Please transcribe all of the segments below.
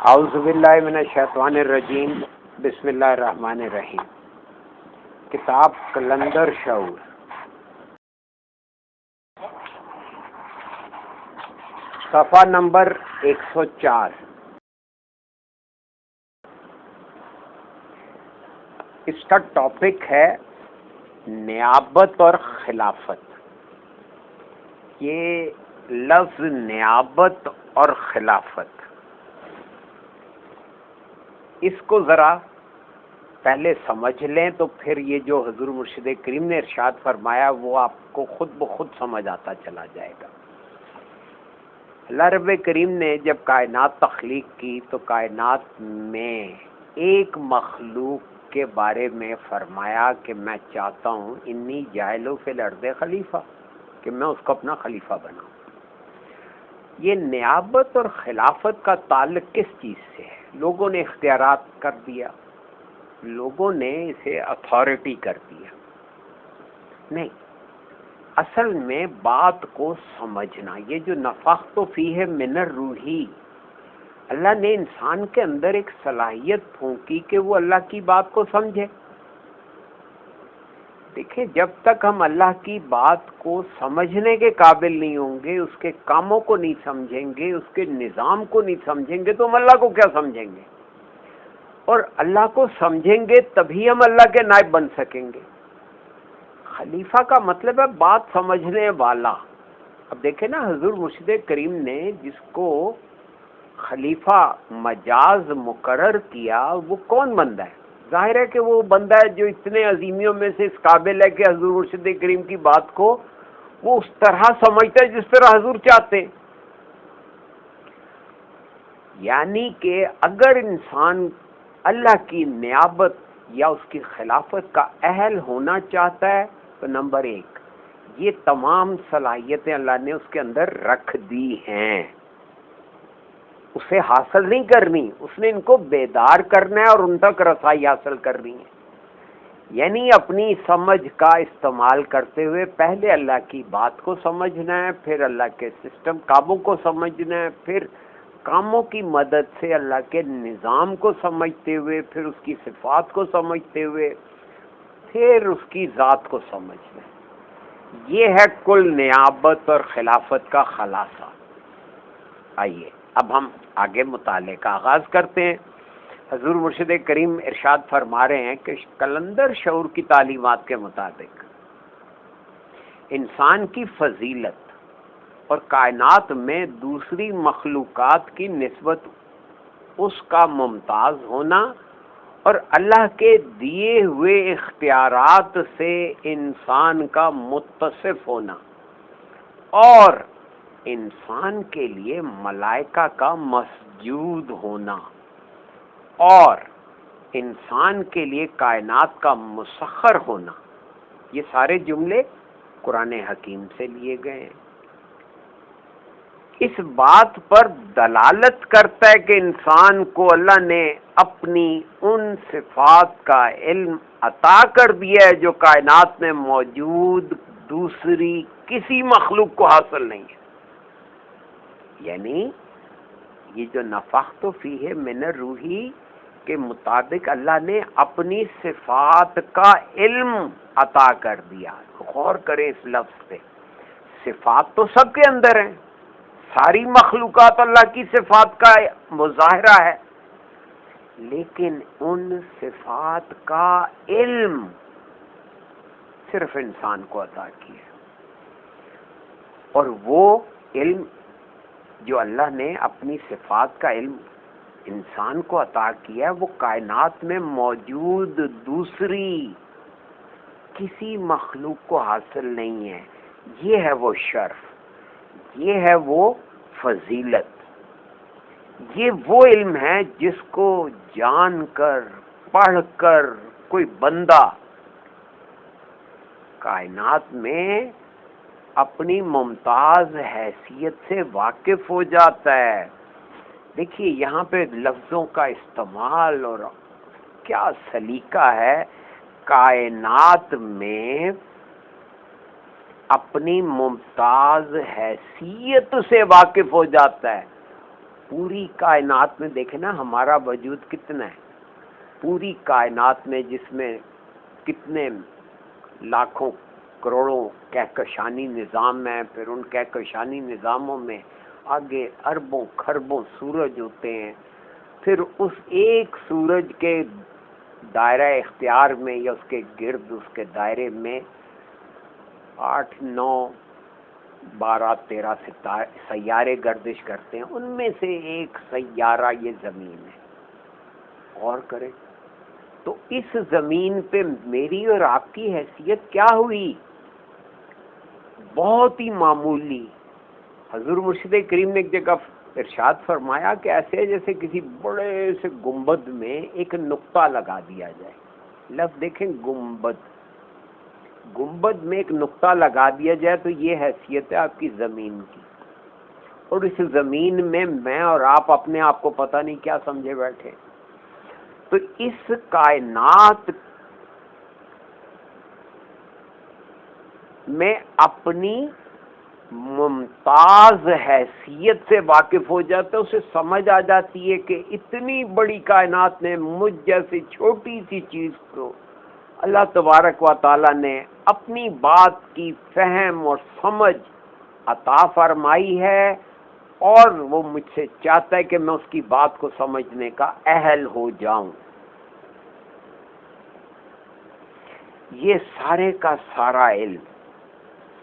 اعوذ باللہ من الشیطان الرجیم، بسم اللہ الرحمن الرحیم۔ کتاب قلندر شعور، صفحہ نمبر 104۔ اس کا ٹاپک ہے نیابت اور خلافت۔ یہ لفظ نیابت اور خلافت، اس کو ذرا پہلے سمجھ لیں تو پھر یہ جو حضور مرشد کریم نے ارشاد فرمایا وہ آپ کو خود بخود سمجھ آتا چلا جائے گا۔ اللہ رب کریم نے جب کائنات تخلیق کی تو کائنات میں ایک مخلوق کے بارے میں فرمایا کہ میں چاہتا ہوں انی جاعل فی الارض خلیفہ، کہ میں اس کو اپنا خلیفہ بناؤں۔ یہ نیابت اور خلافت کا تعلق کس چیز سے ہے؟ لوگوں نے اختیارات کر دیا، لوگوں نے اسے اتھارٹی کر دیا، نہیں، اصل میں بات کو سمجھنا۔ یہ جو نفخت فیہ من الروحی، اللہ نے انسان کے اندر ایک صلاحیت پھونکی کہ وہ اللہ کی بات کو سمجھے۔ دیکھیں، جب تک ہم اللہ کی بات کو سمجھنے کے قابل نہیں ہوں گے، اس کے کاموں کو نہیں سمجھیں گے، اس کے نظام کو نہیں سمجھیں گے، تو ہم اللہ کو کیا سمجھیں گے؟ اور اللہ کو سمجھیں گے تبھی ہم اللہ کے نائب بن سکیں گے۔ خلیفہ کا مطلب ہے بات سمجھنے والا۔ اب دیکھیں نا، حضور مرشد کریم نے جس کو خلیفہ مجاز مقرر کیا وہ کون بندہ ہے؟ ظاہر ہے کہ وہ بندہ ہے جو اتنے عظیمیوں میں سے اس قابل ہے کہ حضور مرشد کریم کی بات کو وہ اس طرح سمجھتا ہے جس طرح حضور چاہتے۔ یعنی کہ اگر انسان اللہ کی نیابت یا اس کی خلافت کا اہل ہونا چاہتا ہے تو نمبر 1، یہ تمام صلاحیتیں اللہ نے اس کے اندر رکھ دی ہیں، اسے حاصل نہیں کرنی، اس نے ان کو بیدار کرنا ہے اور ان تک رسائی حاصل کرنی ہے۔ یعنی اپنی سمجھ کا استعمال کرتے ہوئے پہلے اللہ کی بات کو سمجھنا ہے، پھر اللہ کے سسٹم کاموں کو سمجھنا ہے، پھر کاموں کی مدد سے اللہ کے نظام کو سمجھتے ہوئے، پھر اس کی صفات کو سمجھتے ہوئے، پھر اس کی ذات کو سمجھنا ہے۔ یہ ہے کل نیابت اور خلافت کا خلاصہ۔ آئیے اب ہم آگے مطالعے کا آغاز کرتے ہیں۔ حضور مرشد کریم ارشاد فرما رہے ہیں کہ قلندر شعور کی تعلیمات کے مطابق انسان کی فضیلت اور کائنات میں دوسری مخلوقات کی نسبت اس کا ممتاز ہونا اور اللہ کے دیے ہوئے اختیارات سے انسان کا متصف ہونا اور انسان کے لیے ملائکہ کا مسجود ہونا اور انسان کے لیے کائنات کا مسخر ہونا، یہ سارے جملے قرآن حکیم سے لیے گئے ہیں۔ اس بات پر دلالت کرتا ہے کہ انسان کو اللہ نے اپنی ان صفات کا علم عطا کر دیا ہے جو کائنات میں موجود دوسری کسی مخلوق کو حاصل نہیں ہے۔ یعنی یہ جو نفخت فیہ من الروحی کے مطابق اللہ نے اپنی صفات کا علم عطا کر دیا۔ غور کریں اس لفظ پہ، صفات تو سب کے اندر ہیں، ساری مخلوقات اللہ کی صفات کا مظاہرہ ہے، لیکن ان صفات کا علم صرف انسان کو عطا کیا، اور وہ علم جو اللہ نے اپنی صفات کا علم انسان کو عطا کیا ہے وہ کائنات میں موجود دوسری کسی مخلوق کو حاصل نہیں ہے۔ یہ ہے وہ شرف، یہ ہے وہ فضیلت، یہ وہ علم ہے جس کو جان کر پڑھ کر کوئی بندہ کائنات میں اپنی ممتاز حیثیت سے واقف ہو جاتا ہے۔ دیکھیے یہاں پہ لفظوں کا استعمال اور کیا سلیقہ ہے۔ کائنات میں اپنی ممتاز حیثیت سے واقف ہو جاتا ہے پوری کائنات میں دیکھیں نا ہمارا وجود کتنا ہے، پوری کائنات میں جس میں کتنے لاکھوں کروڑوں کہکشانی نظام ہیں، پھر ان کہکشانی نظاموں میں آگے اربوں خربوں سورج ہوتے ہیں، پھر اس ایک سورج کے دائرہ اختیار میں یا اس کے گرد اس کے دائرے میں 8 9 12 13 سیارے گردش کرتے ہیں، ان میں سے ایک سیارہ یہ زمین ہے۔ غور کریں تو اس زمین پہ میری اور آپ کی حیثیت کیا ہوئی؟ بہت ہی معمولی۔ حضور مرشد کریم نے ایک جگہ ارشاد فرمایا کہ ایسے جیسے کسی بڑے سے گنبد میں ایک نقطہ لگا دیا جائے۔ لفظ دیکھیں گنبد، گنبد میں ایک نقطہ لگا دیا جائے تو یہ حیثیت ہے آپ کی زمین کی، اور اس زمین میں اور آپ اپنے آپ کو پتہ نہیں کیا سمجھے بیٹھے۔ تو اس کائنات میں اپنی ممتاز حیثیت سے واقف ہو جاتا ہے، اسے سمجھ آ جاتی ہے کہ اتنی بڑی کائنات نے مجھ جیسی چھوٹی سی چیز کو اللہ تبارک و تعالی نے اپنی بات کی فہم اور سمجھ عطا فرمائی ہے، اور وہ مجھ سے چاہتا ہے کہ میں اس کی بات کو سمجھنے کا اہل ہو جاؤں۔ یہ سارے کا سارا علم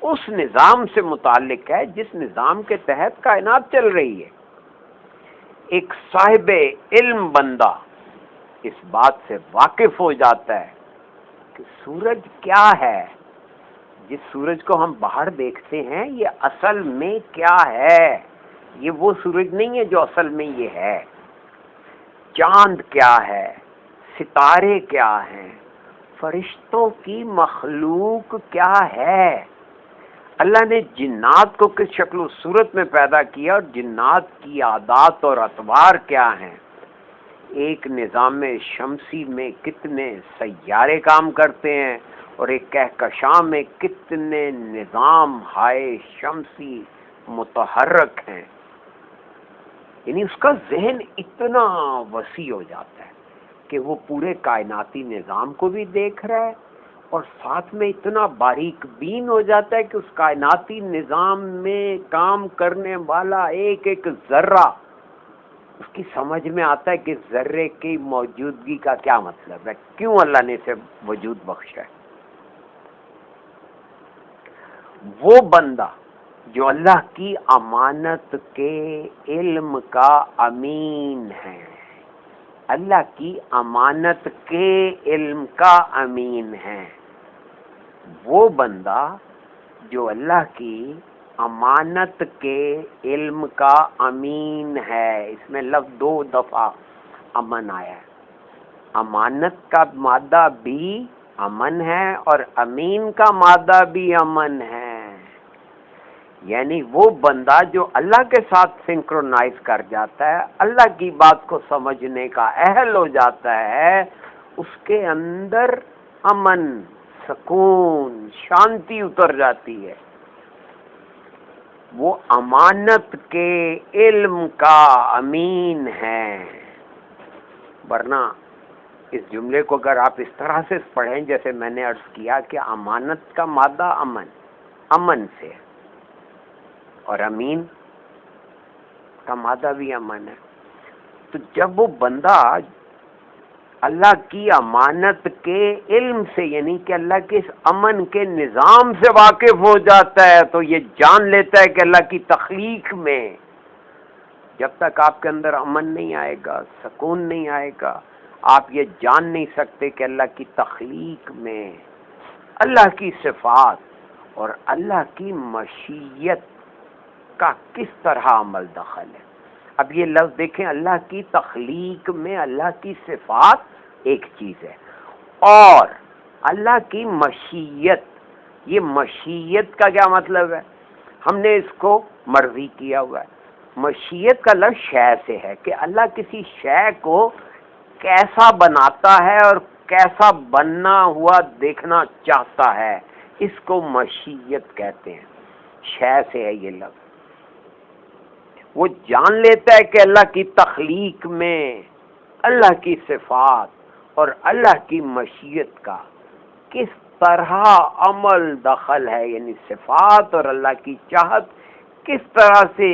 اس نظام سے متعلق ہے جس نظام کے تحت کائنات چل رہی ہے۔ ایک صاحب علم بندہ اس بات سے واقف ہو جاتا ہے کہ سورج کیا ہے، جس سورج کو ہم باہر دیکھتے ہیں یہ اصل میں کیا ہے، یہ وہ سورج نہیں ہے جو اصل میں یہ ہے۔ چاند کیا ہے، ستارے کیا ہیں، فرشتوں کی مخلوق کیا ہے، اللہ نے جنات کو کس شکل و صورت میں پیدا کیا اور جنات کی عادات اور اطوار کیا ہیں، ایک نظام شمسی میں کتنے سیارے کام کرتے ہیں اور ایک کہکشاں میں کتنے نظام ہائے شمسی متحرک ہیں۔ یعنی اس کا ذہن اتنا وسیع ہو جاتا ہے کہ وہ پورے کائناتی نظام کو بھی دیکھ رہا ہے، اور ساتھ میں اتنا باریک بین ہو جاتا ہے کہ اس کائناتی نظام میں کام کرنے والا ایک ایک ذرہ اس کی سمجھ میں آتا ہے کہ ذرے کی موجودگی کا کیا مطلب ہے، کیوں اللہ نے اسے وجود بخشا ہے۔ وہ بندہ جو اللہ کی امانت کے علم کا امین ہے، اللہ کی امانت کے علم کا امین ہے، وہ بندہ جو اللہ کی امانت کے علم کا امین ہے۔ اس میں لفظ 2 دفعہ امن آیا ہے، امانت کا مادہ بھی امن ہے اور امین کا مادہ بھی امن ہے۔ یعنی وہ بندہ جو اللہ کے ساتھ سنکرونائز کر جاتا ہے، اللہ کی بات کو سمجھنے کا اہل ہو جاتا ہے، اس کے اندر امن، سکون، شانتی اتر جاتی ہے۔ وہ امانت کے علم کا امین ہے۔ ورنہ اس جملے کو اگر آپ اس طرح سے پڑھیں جیسے میں نے عرض کیا کہ امانت کا مادہ امن سے، اور امین کا مادہ بھی امن ہے، تو جب وہ بندہ اللہ کی امانت کے علم سے یعنی کہ اللہ کے اس امن کے نظام سے واقف ہو جاتا ہے تو یہ جان لیتا ہے کہ اللہ کی تخلیق میں جب تک آپ کے اندر امن نہیں آئے گا، سکون نہیں آئے گا، آپ یہ جان نہیں سکتے کہ اللہ کی تخلیق میں اللہ کی صفات اور اللہ کی مشیت کا کس طرح عمل دخل ہے۔ اب یہ لفظ دیکھیں، اللہ کی تخلیق میں اللہ کی صفات ایک چیز ہے، اور اللہ کی مشیت، یہ مشیت کا کیا مطلب ہے؟ ہم نے اس کو مرضی کیا ہوا ہے۔ مشیت کا لفظ شے سے ہے کہ اللہ کسی شے کو کیسا بناتا ہے اور کیسا بننا ہوا دیکھنا چاہتا ہے، اس کو مشیت کہتے ہیں، شے سے ہے یہ لفظ۔ وہ جان لیتا ہے کہ اللہ کی تخلیق میں اللہ کی صفات اور اللہ کی مشیت کا کس طرح عمل دخل ہے، یعنی صفات اور اللہ کی چاہت کس طرح سے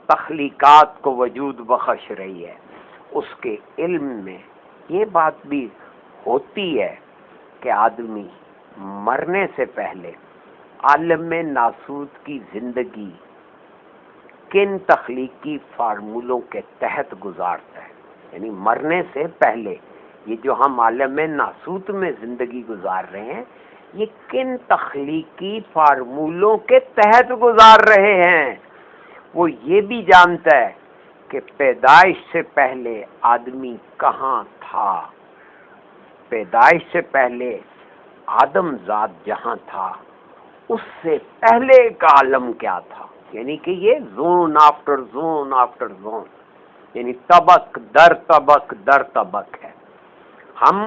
تخلیقات کو وجود بخش رہی ہے۔ اس کے علم میں یہ بات بھی ہوتی ہے کہ آدمی مرنے سے پہلے عالم ناسوت کی زندگی کن تخلیقی فارمولوں کے تحت گزارتا ہے، یعنی مرنے سے پہلے یہ جو ہم عالم ناسوت میں زندگی گزار رہے ہیں یہ کن تخلیقی فارمولوں کے تحت گزار رہے ہیں۔ وہ یہ بھی جانتا ہے کہ پیدائش سے پہلے آدمی کہاں تھا، پیدائش سے پہلے آدم ذات جہاں تھا اس سے پہلے کا عالم کیا تھا، یعنی کہ یہ zone after zone after zone, یعنی طبق در طبق در طبق ہے۔ ہم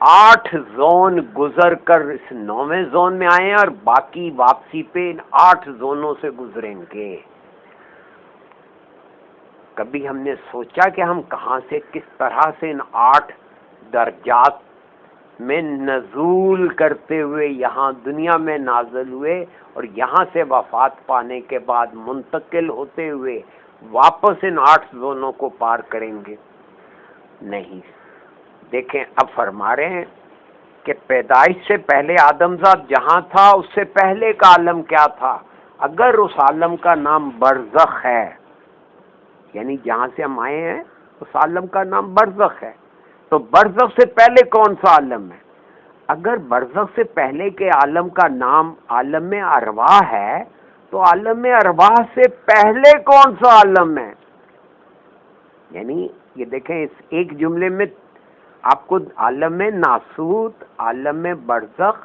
8 زون گزر کر اس 9ویں زون میں آئے ہیں اور باقی واپسی پہ ان 8 زونوں سے گزریں گے۔ کبھی ہم نے سوچا کہ ہم کہاں سے کس طرح سے ان 8 درجات میں نزول کرتے ہوئے یہاں دنیا میں نازل ہوئے اور یہاں سے وفات پانے کے بعد منتقل ہوتے ہوئے واپس ان 8 زونوں کو پار کریں گے؟ نہیں۔ دیکھیں اب فرما رہے ہیں کہ پیدائش سے پہلے آدم ذات جہاں تھا اس سے پہلے کا عالم کیا تھا۔ اگر اس عالم کا نام برزخ ہے، یعنی جہاں سے ہم آئے ہیں اس عالم کا نام برزخ ہے، تو برزخ سے پہلے کون سا عالم ہے؟ اگر برزخ سے پہلے کے عالم کا نام عالم ارواح ہے تو عالم ارواح سے پہلے کون سا عالم ہے؟ یعنی یہ دیکھیں اس ایک جملے میں آپ کو عالم ناسوت، عالم برزخ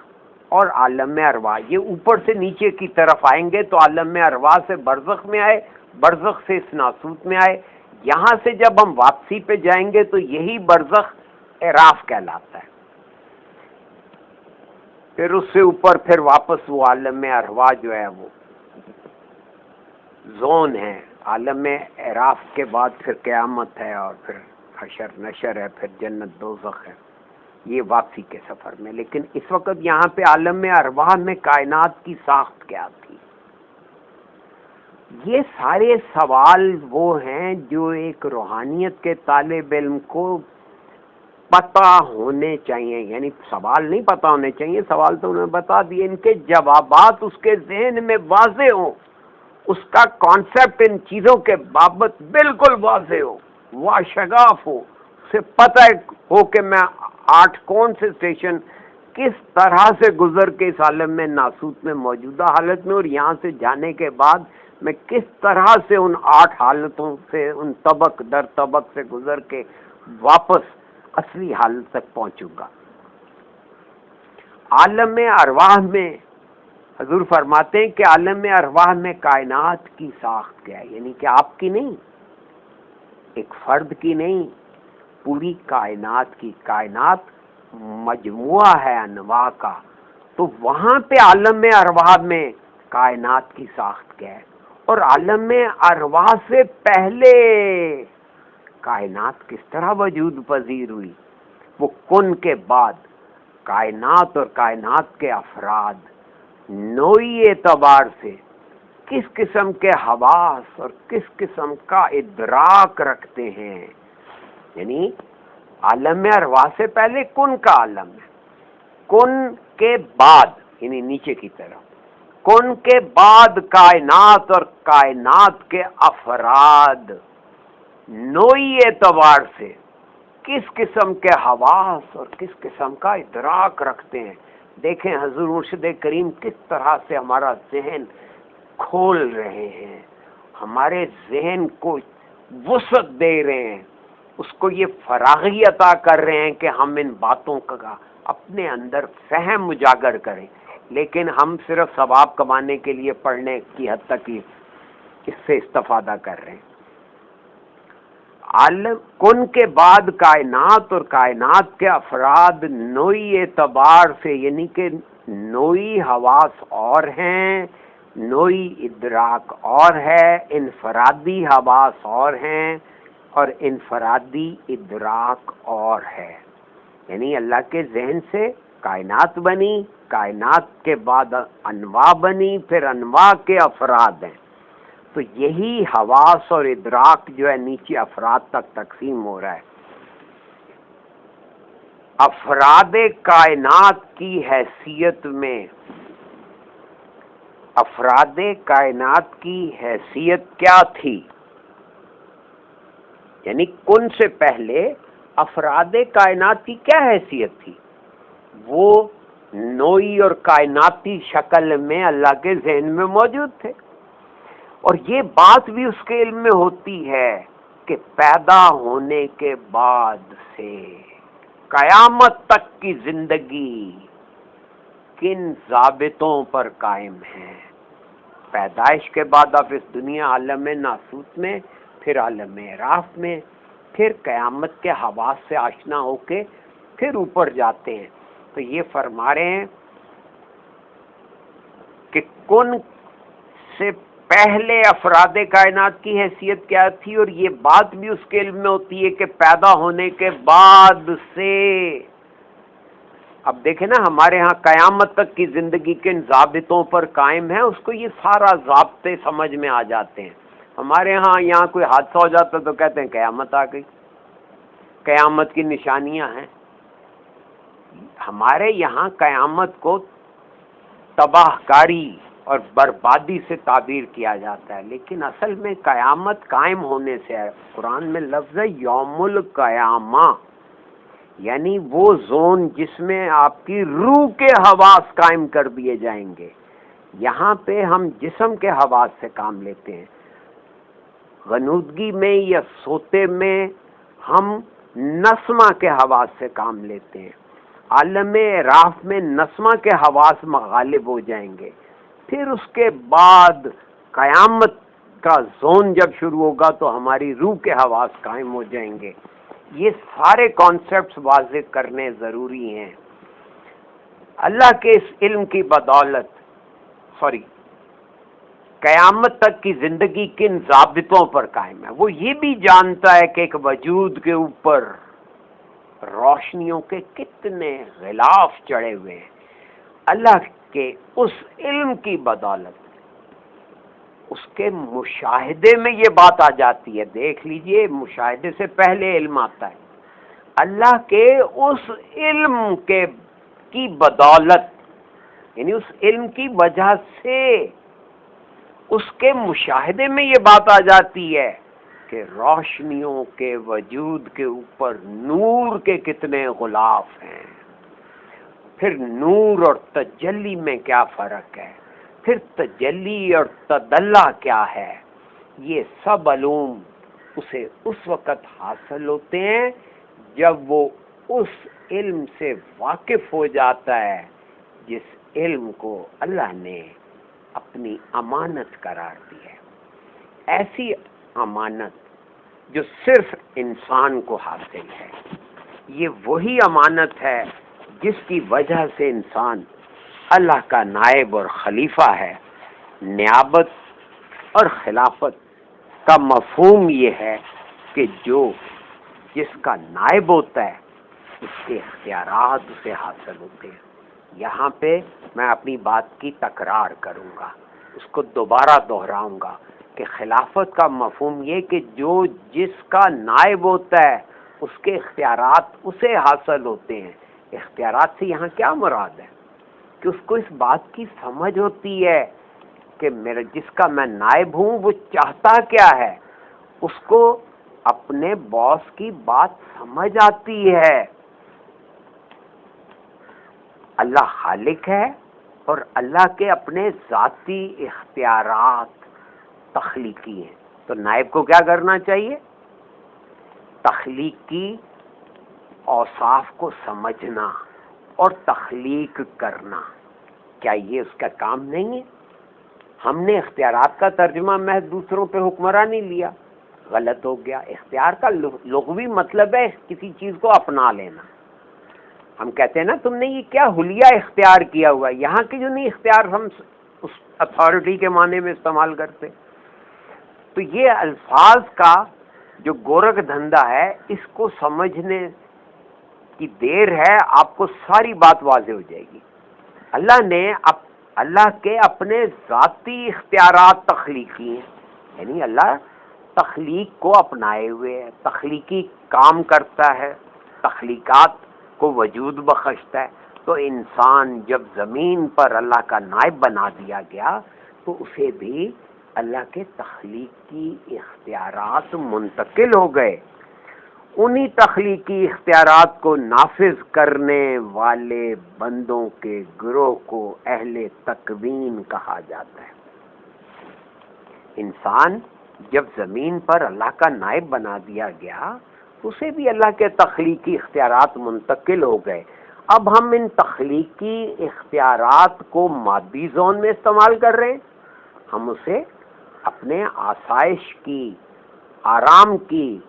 اور عالم ارواح یہ اوپر سے نیچے کی طرف آئیں گے تو عالم ارواح سے برزخ میں آئے، برزخ سے اس ناسوت میں آئے، یہاں سے جب ہم واپسی پہ جائیں گے تو یہی برزخ اعراف کہلاتا ہے۔ پھر اس سے اوپر پھر واپس وہ عالم ارواح جو ہے وہ زون ہے۔ عالم اعراف کے بعد پھر قیامت ہے اور پھر حشر نشر ہے، پھر جنت دوزخ ہے، یہ واپسی کے سفر میں۔ لیکن اس وقت یہاں پہ عالم ارواح میں کائنات کی ساخت کیا تھی؟ یہ سارے سوال وہ ہیں جو ایک روحانیت کے طالب علم کو پتہ ہونے چاہیے، یعنی سوال نہیں پتہ ہونے چاہیے، سوال تو انہوں نے بتا دیے، ان کے جوابات اس کے ذہن میں واضح ہوں، اس کا کانسیپٹ ان چیزوں کے بابت بالکل واضح ہو، واشگاف ہو، اسے پتہ ہو کہ میں 8 کون سے اسٹیشن کس طرح سے گزر کے اس عالم میں ناسوت میں موجودہ حالت میں اور یہاں سے جانے کے بعد میں کس طرح سے ان 8 حالتوں سے ان طبق در طبق سے گزر کے واپس اصلی حالت تک پہنچوں گا۔ عالم ارواح میں حضور فرماتے ہیں کہ عالم ارواح میں کائنات کی ساخت کیا ہے، یعنی کہ آپ کی نہیں، ایک فرد کی نہیں، پوری کائنات کی، کائنات مجموعہ ہے انواع کا، تو وہاں پہ عالم ارواح میں کائنات کی ساخت کیا ہے، اور عالم ارواح سے پہلے کائنات کس طرح وجود پذیر ہوئی، وہ کن کے بعد کائنات اور کائنات کے افراد نوعی اعتبار سے کس قسم کے حواس اور کس قسم کا ادراک رکھتے ہیں، یعنی عالم ارواح سے پہلے کن کا عالم ہے، کن کے بعد یعنی نیچے کی طرف، کن کے بعد کائنات اور کائنات کے افراد نوعی اعتبار سے کس قسم کے حواس اور کس قسم کا ادراک رکھتے ہیں۔ دیکھیں حضور مرشد کریم کس طرح سے ہمارا ذہن کھول رہے ہیں، ہمارے ذہن کو وسعت دے رہے ہیں، اس کو یہ فراغی عطا کر رہے ہیں کہ ہم ان باتوں کا اپنے اندر فہم اجاگر کریں، لیکن ہم صرف ثواب کمانے کے لیے پڑھنے کی حد تک ہی اس سے استفادہ کر رہے ہیں۔ عالم کن کے بعد کائنات اور کائنات کے افراد نوعی اعتبار سے، یعنی کہ نوعی حواس اور ہیں، نوعی ادراک اور ہے، انفرادی حواس اور ہیں، اور انفرادی ادراک اور ہے. یعنی اللہ کے ذہن سے کائنات بنی، کائنات کے بعد انواع بنی، پھر انواع کے افراد ہیں. تو یہی حواس اور ادراک جو ہے نیچے افراد تک تقسیم ہو رہا ہے. افراد کائنات کی حیثیت میں، افراد کائنات کی حیثیت کیا تھی؟ یعنی کن سے پہلے افراد کائنات کی کیا حیثیت تھی؟ وہ نوعی اور کائناتی شکل میں اللہ کے ذہن میں موجود تھے. اور یہ بات بھی اس کے علم میں ہوتی ہے کہ پیدا ہونے کے بعد سے قیامت تک کی زندگی کن ضابطوں پر قائم ہے. پیدائش کے بعد آپ اس دنیا عالم ناسوت میں، پھر عالم اعراف میں، پھر قیامت کے حواس سے آشنا ہو کے پھر اوپر جاتے ہیں. تو یہ فرما رہے ہیں کہ کن سے پہلے افراد کائنات کی حیثیت کیا تھی، اور یہ بات بھی اس کے علم میں ہوتی ہے کہ پیدا ہونے کے بعد سے. اب دیکھیں نا، ہمارے ہاں قیامت تک کی زندگی کن ضابطوں پر قائم ہے، اس کو یہ سارا ضابطے سمجھ میں آ جاتے ہیں. ہمارے ہاں یہاں کوئی حادثہ ہو جاتا تو کہتے ہیں قیامت آ گئی، قیامت کی نشانیاں ہیں. ہمارے یہاں قیامت کو تباہ کاری اور بربادی سے تعبیر کیا جاتا ہے، لیکن اصل میں قیامت قائم ہونے سے ہے. قرآن میں لفظ ہے یوم القیامہ، یعنی وہ زون جس میں آپ کی روح کے حواس قائم کر دیے جائیں گے. یہاں پہ ہم جسم کے حواس سے کام لیتے ہیں، غنودگی میں یا سوتے میں ہم نسمہ کے حواس سے کام لیتے ہیں. عالم اعراف میں نسمہ کے حواس غالب ہو جائیں گے. پھر اس کے بعد قیامت کا زون جب شروع ہوگا تو ہماری روح کے حواس قائم ہو جائیں گے. یہ سارے کانسیپٹس واضح کرنے ضروری ہیں. اللہ کے اس علم کی بدولت قیامت تک کی زندگی کن ضابطوں پر قائم ہے. وہ یہ بھی جانتا ہے کہ ایک وجود کے اوپر روشنیوں کے کتنے غلاف چڑھے ہوئے ہیں. اللہ کے اس علم کی بدولت اس کے مشاہدے میں یہ بات آ جاتی ہے. دیکھ لیجئے، مشاہدے سے پہلے علم آتا ہے. اللہ کے اس علم کی بدولت، یعنی اس علم کی وجہ سے اس کے مشاہدے میں یہ بات آ جاتی ہے کہ روشنیوں کے وجود کے اوپر نور کے کتنے غلاف ہیں. پھر نور اور تجلی میں کیا فرق ہے، پھر تجلی اور تدلی کیا ہے. یہ سب علوم اسے اس وقت حاصل ہوتے ہیں جب وہ اس علم سے واقف ہو جاتا ہے جس علم کو اللہ نے اپنی امانت قرار دی ہے. ایسی امانت جو صرف انسان کو حاصل ہے. یہ وہی امانت ہے جس کی وجہ سے انسان اللہ کا نائب اور خلیفہ ہے. نیابت اور خلافت کا مفہوم یہ ہے کہ جس کا نائب ہوتا ہے اس کے اختیارات اسے حاصل ہوتے ہیں. یہاں پہ میں اپنی بات کی تکرار کروں گا، اس کو دوبارہ دہراؤں گا کہ خلافت کا مفہوم یہ کہ جس کا نائب ہوتا ہے اس کے اختیارات اسے حاصل ہوتے ہیں. اختیارات سے یہاں کیا مراد ہے کہ اس کو اس بات کی سمجھ ہوتی ہے کہ جس کا میں نائب ہوں وہ چاہتا کیا ہے. اس کو اپنے باس کی بات سمجھ آتی ہے. اللہ خالق ہے اور اللہ کے اپنے ذاتی اختیارات تخلیقی ہیں. تو نائب کو کیا کرنا چاہیے؟ تخلیقی اوصاف کو سمجھنا اور تخلیق کرنا. کیا یہ اس کا کام نہیں ہے؟ ہم نے اختیارات کا ترجمہ محض دوسروں پہ حکمرانی لیا، غلط ہو گیا. اختیار کا لغوی مطلب ہے کسی چیز کو اپنا لینا. ہم کہتے ہیں نا تم نے یہ کیا حلیہ اختیار کیا ہوا ہے. یہاں کے جو نہیں اختیار ہم اس اتھارٹی کے معنی میں استعمال کرتے. تو یہ الفاظ کا جو گورکھ دھندا ہے، اس کو سمجھنے کی دیر ہے، آپ کو ساری بات واضح ہو جائے گی. اللہ کے اپنے ذاتی اختیارات تخلیقی ہیں، یعنی اللہ تخلیق کو اپنائے ہوئے ہے، تخلیقی کام کرتا ہے، تخلیقات کو وجود بخشتا ہے. تو انسان جب زمین پر اللہ کا نائب بنا دیا گیا تو اسے بھی اللہ کے تخلیقی اختیارات منتقل ہو گئے. انہی تخلیقی اختیارات کو نافذ کرنے والے بندوں کے گروہ کو اہل تکوین کہا جاتا ہے. انسان جب زمین پر اللہ کا نائب بنا دیا گیا تو اسے بھی اللہ کے تخلیقی اختیارات منتقل ہو گئے. اب ہم ان تخلیقی اختیارات کو مادی زون میں استعمال کر رہے ہیں، ہم اسے اپنے آسائش کی، آرام کی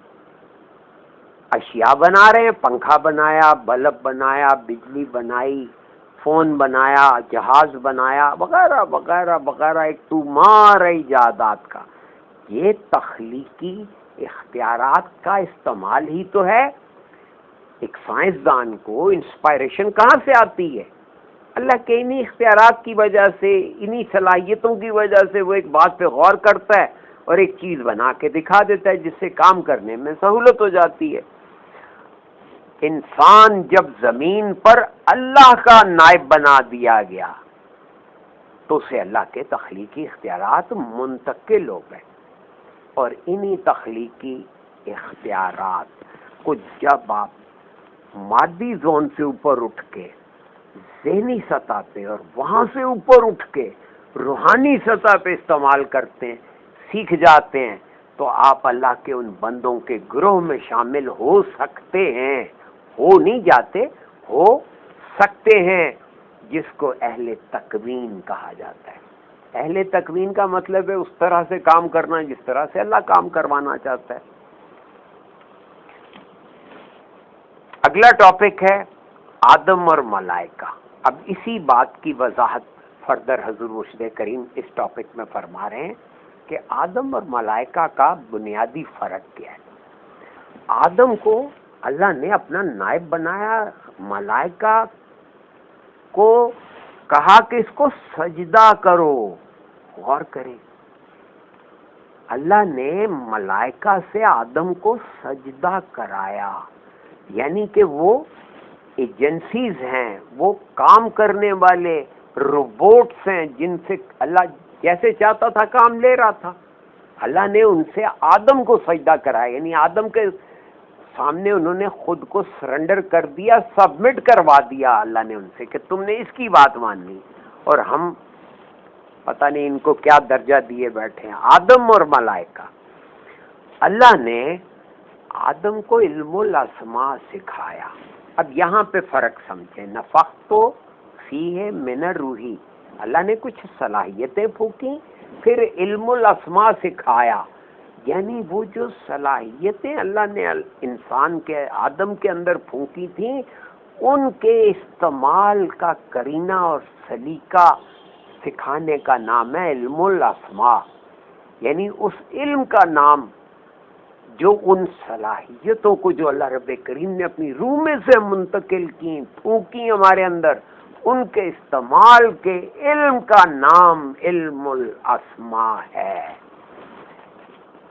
اشیاء بنا رہے ہیں. پنکھا بنایا، بلب بنایا، بجلی بنائی، فون بنایا، جہاز بنایا، وغیرہ وغیرہ وغیرہ، ایک طومار ہے ایجادات کا. یہ تخلیقی اختیارات کا استعمال ہی تو ہے. ایک سائنسدان کو انسپائریشن کہاں سے آتی ہے؟ اللہ کے انہی اختیارات کی وجہ سے، انہی صلاحیتوں کی وجہ سے وہ ایک بات پہ غور کرتا ہے اور ایک چیز بنا کے دکھا دیتا ہے جس سے کام کرنے میں سہولت ہو جاتی ہے. انسان جب زمین پر اللہ کا نائب بنا دیا گیا تو اسے اللہ کے تخلیقی اختیارات منتقل ہو گئے. اور انہی تخلیقی اختیارات کو جب آپ مادی زون سے اوپر اٹھ کے ذہنی سطح پہ اور وہاں سے اوپر اٹھ کے روحانی سطح پہ استعمال کرتے ہیں، سیکھ جاتے ہیں، تو آپ اللہ کے ان بندوں کے گروہ میں شامل ہو سکتے ہیں. ہو نہیں جاتے، ہو سکتے ہیں، جس کو اہل تکوین کہا جاتا ہے. اہل تکوین کا مطلب ہے اس طرح سے کام کرنا جس طرح سے اللہ کام کروانا چاہتا ہے. اگلا ٹاپک ہے آدم اور ملائکہ. اب اسی بات کی وضاحت فردر حضور مرشد کریم اس ٹاپک میں فرما رہے ہیں کہ آدم اور ملائکہ کا بنیادی فرق کیا ہے. آدم کو اللہ نے اپنا نائب بنایا، ملائکہ کو کہا کہ اس کو سجدہ کرو. غور کریں، اللہ نے ملائکہ سے آدم کو سجدہ کرایا، یعنی کہ وہ ایجنسیز ہیں، وہ کام کرنے والے روبوٹس ہیں جن سے اللہ جیسے چاہتا تھا کام لے رہا تھا. اللہ نے ان سے آدم کو سجدہ کرایا، یعنی آدم کے سامنے انہوں نے خود کو سرنڈر کر دیا، سبمٹ کروا دیا اللہ نے ان سے کہ تم نے اس کی بات مانی. اور ہم پتہ نہیں ان کو کیا درجہ دیے بیٹھے ہیں، آدم اور ملائکہ. اللہ نے آدم کو علم الاسماء سکھایا. اب یہاں پہ فرق سمجھیں، نفخت فیہ من الروحی، اللہ نے کچھ صلاحیتیں پھونکی، پھر علم الاسماء سکھایا. یعنی وہ جو صلاحیتیں اللہ نے انسان کے آدم کے اندر پھونکی تھیں، ان کے استعمال کا کرینہ اور سلیقہ سکھانے کا نام ہے علم الاسماء. یعنی اس علم کا نام جو ان صلاحیتوں کو جو اللہ رب کریم نے اپنی روح میں سے منتقل کی، پھونکی ہمارے اندر، ان کے استعمال کے علم کا نام علم الاسماء ہے.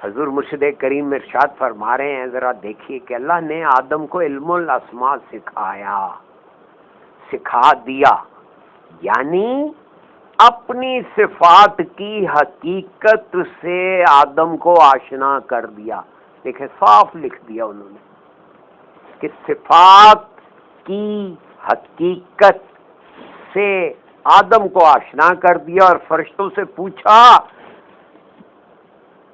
حضور مرشد کریم ارشاد فرما رہے ہیں، ذرا دیکھیے کہ اللہ نے آدم کو علم الاسماء سکھایا، سکھا دیا، یعنی اپنی صفات کی حقیقت سے آدم کو آشنا کر دیا. دیکھیں صاف لکھ دیا انہوں نے کہ صفات کی حقیقت سے آدم کو آشنا کر دیا، اور فرشتوں سے پوچھا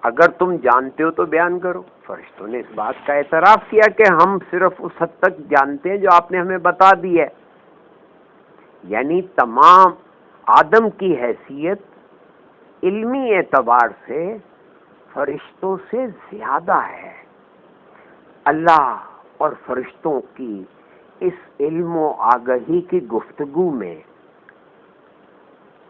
اگر تم جانتے ہو تو بیان کرو. فرشتوں نے اس بات کا اعتراف کیا کہ ہم صرف اس حد تک جانتے ہیں جو آپ نے ہمیں بتا دی ہے. یعنی تمام آدم کی حیثیت علمی اعتبار سے فرشتوں سے زیادہ ہے. اللہ اور فرشتوں کی اس علم و آگہی کی گفتگو میں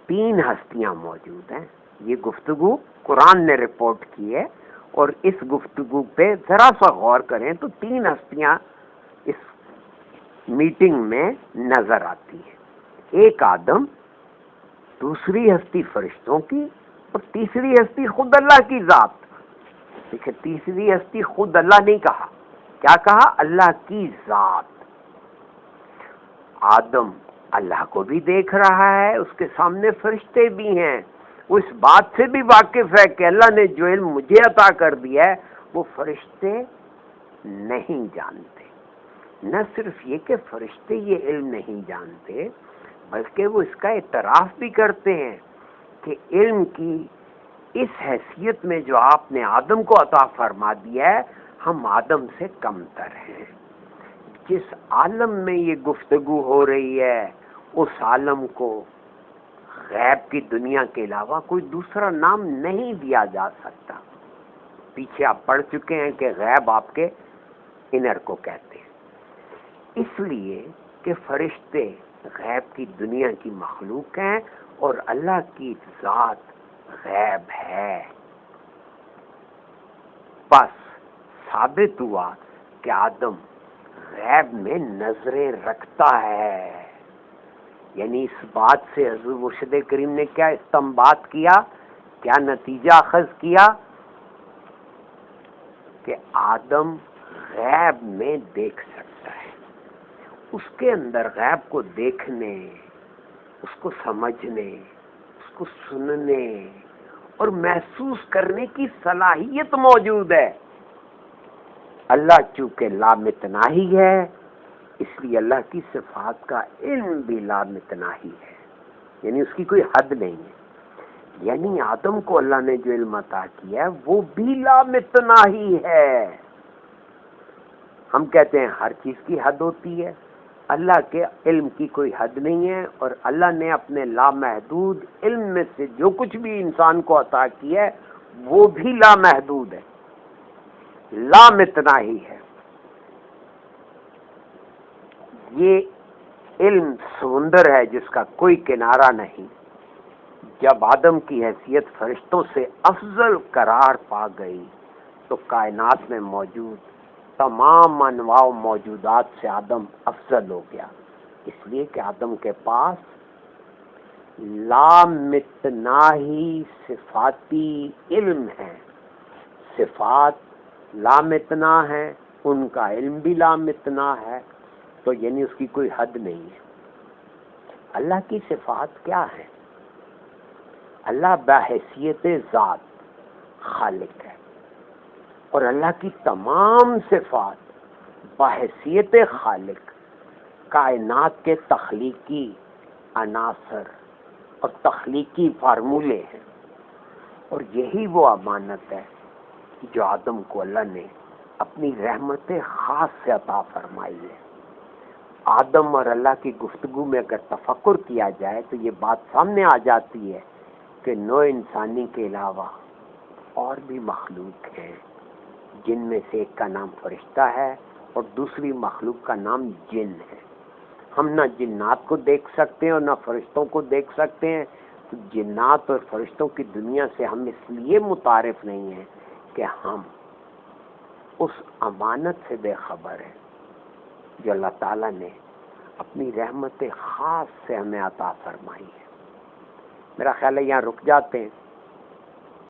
3 ہستیاں موجود ہیں. یہ گفتگو قرآن نے رپورٹ کی ہے، اور اس گفتگو پہ ذرا سا غور کریں تو 3 ہستیاں اس میٹنگ میں نظر آتی ہیں. ایک آدم، دوسری ہستی فرشتوں کی، اور تیسری ہستی خود اللہ کی ذات. دیکھیں، تیسری ہستی خود اللہ نہیں کہا، کیا کہا؟ اللہ کی ذات. آدم اللہ کو بھی دیکھ رہا ہے، اس کے سامنے فرشتے بھی ہیں، وہ اس بات سے بھی واقف ہے کہ اللہ نے جو علم مجھے عطا کر دیا ہے وہ فرشتے نہیں جانتے. نہ صرف یہ کہ فرشتے یہ علم نہیں جانتے، بلکہ وہ اس کا اعتراف بھی کرتے ہیں کہ علم کی اس حیثیت میں جو آپ نے آدم کو عطا فرما دیا ہے، ہم آدم سے کم تر ہیں. جس عالم میں یہ گفتگو ہو رہی ہے اس عالم کو غیب کی دنیا کے علاوہ کوئی دوسرا نام نہیں دیا جا سکتا. پیچھے آپ پڑھ چکے ہیں کہ غیب آپ کے انر کو کہتے ہیں، اس لیے کہ فرشتے غیب کی دنیا کی مخلوق ہیں اور اللہ کی ذات غیب ہے. بس ثابت ہوا کہ آدم غیب میں نظریں رکھتا ہے. یعنی اس بات سے حضور مرشد کریم نے کیا استنباط کیا، کیا نتیجہ اخذ کیا؟ کہ آدم غیب میں دیکھ سکتا ہے. اس کے اندر غیب کو دیکھنے، اس کو سمجھنے، اس کو سننے اور محسوس کرنے کی صلاحیت موجود ہے. اللہ چونکہ لامتناہی ہے، اس لیے اللہ کی صفات کا علم بھی لامتناہی ہے، یعنی اس کی کوئی حد نہیں ہے. یعنی آدم کو اللہ نے جو علم عطا کیا ہے وہ بھی لامتناہی ہے. ہم کہتے ہیں ہر چیز کی حد ہوتی ہے، اللہ کے علم کی کوئی حد نہیں ہے، اور اللہ نے اپنے لامحدود علم میں سے جو کچھ بھی انسان کو عطا کیا ہے وہ بھی لامحدود ہے، لامتناہی ہے. یہ علم سمندر ہے جس کا کوئی کنارہ نہیں. جب آدم کی حیثیت فرشتوں سے افضل قرار پا گئی تو کائنات میں موجود تمام انواع و موجودات سے آدم افضل ہو گیا، اس لیے کہ آدم کے پاس لامتناہی صفاتی علم ہے. صفات لامتنا ہے، ان کا علم بھی لامتنا ہے، تو یعنی اس کی کوئی حد نہیں ہے. اللہ کی صفات کیا ہے؟ اللہ بحیثیت ذات خالق ہے، اور اللہ کی تمام صفات بحیثیت خالق کائنات کے تخلیقی عناصر اور تخلیقی فارمولے ہیں. اور یہی وہ امانت ہے جو آدم کو اللہ نے اپنی رحمت خاص سے عطا فرمائی ہے. آدم اور اللہ کی گفتگو میں اگر تفکر کیا جائے تو یہ بات سامنے آ جاتی ہے کہ نوع انسانی کے علاوہ اور بھی مخلوق ہیں، جن میں سے ایک کا نام فرشتہ ہے اور دوسری مخلوق کا نام جن ہے. ہم نہ جنات کو دیکھ سکتے ہیں اور نہ فرشتوں کو دیکھ سکتے ہیں. تو جنات اور فرشتوں کی دنیا سے ہم اس لیے متعارف نہیں ہیں کہ ہم اس امانت سے بے خبر ہیں جو اللہ تعالیٰ نے اپنی رحمت خاص سے ہمیں عطا فرمائی ہے. میرا خیال ہے یہاں رک جاتے ہیں.